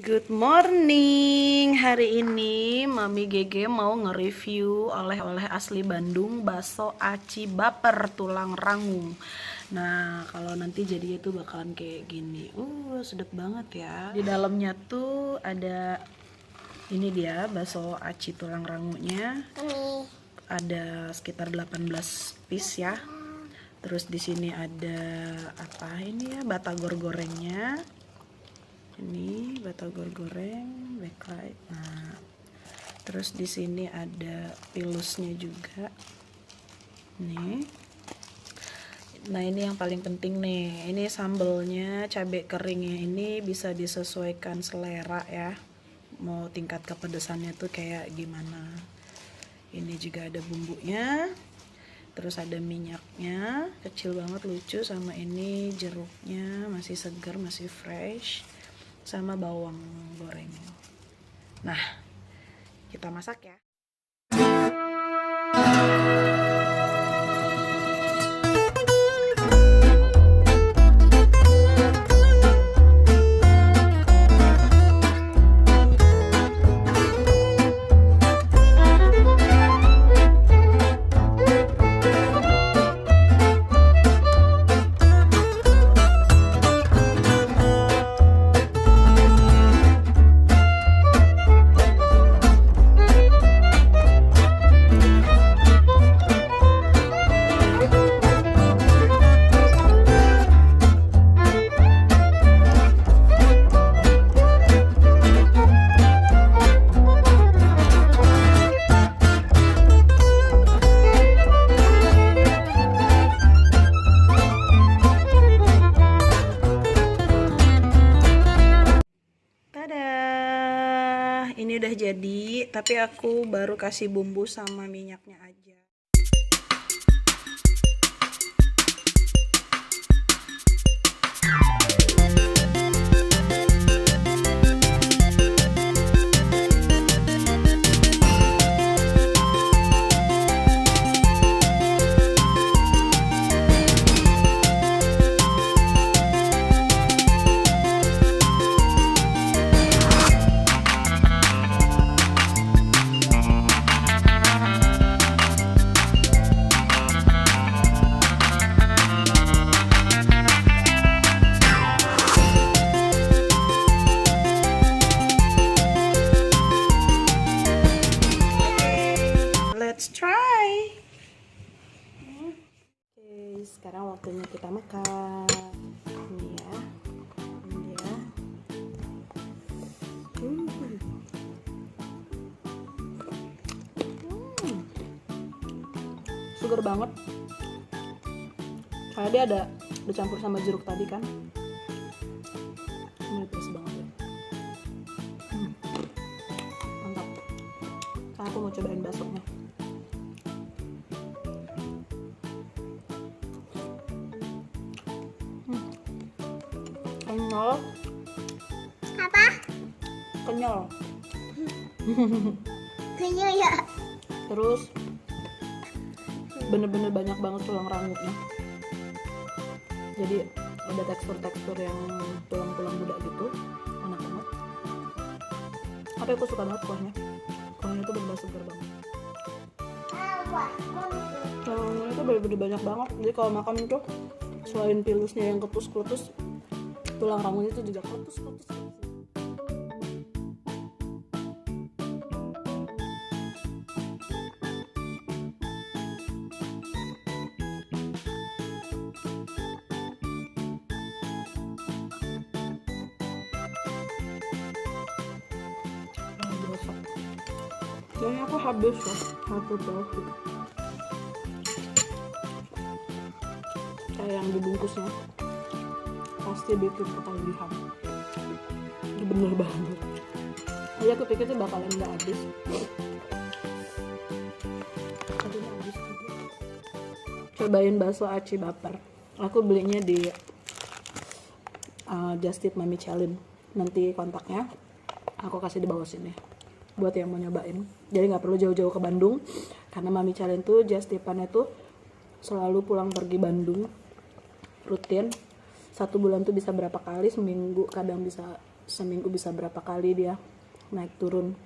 Good morning. Hari ini Mami Gege mau nge-review oleh-oleh asli Bandung, bakso aci baper tulang rangung. Nah, kalau nanti jadinya tuh bakalan kayak gini. Sedap banget ya. Di dalamnya tuh ada ini dia bakso aci tulang rangungnya. Ada sekitar 18 piece ya. Terus di sini ada apa ini ya? Batagor gorengnya. Ini batagor goreng backlight. Nah, terus di sini ada pilusnya juga nih. Nah, ini yang paling penting nih, ini sambelnya, cabai keringnya ini bisa disesuaikan selera ya, mau tingkat kepedesannya tuh kayak gimana. Ini juga ada bumbunya, terus ada minyaknya kecil banget, lucu. Sama ini jeruknya masih segar, masih fresh, sama bawang goreng. Nah, kita masak ya. Ini udah jadi, tapi aku baru kasih bumbu sama minyaknya aja. Let's try. Oke, sekarang waktunya kita makan. Ini ya. Ini ya. Sugar banget. Kayak dia ada dicampur sama jeruk tadi kan. Ini pedas banget ya. Mantap. Sekarang aku mau cobain baksonya. Kenyal. Apa? Kenyal. Kenyal ya. Terus bener-bener banyak banget tulang rangutnya. Jadi ada tekstur-tekstur yang tulang-tulang muda gitu. Enak banget. Tapi aku suka banget kuahnya. Kuahnya tuh bener-bener segar banget. Tulangnya tuh bener-bener banyak banget. Jadi kalau makan itu selain pilusnya yang ketus-ketus, tulang rangutnya itu juga ketus-ketus. Jadi aku habis ya, satu porsi. Kayak yang dibungkusnya pasti bikin ketagihan. Ini bener banget. Jadi aku pikir sih bakalan nggak habis. Tapi habis juga. Cobain bakso aci baper. Aku belinya di Just Tip Mami Challenge. Nanti kontaknya aku kasih di bawah sini buat yang mau nyobain. Jadi nggak perlu jauh-jauh ke Bandung, karena Mami Challenge tuh Just Tipannya tuh selalu pulang pergi Bandung rutin. 1 bulan tuh bisa berapa kali, seminggu kadang bisa seminggu bisa berapa kali dia naik turun.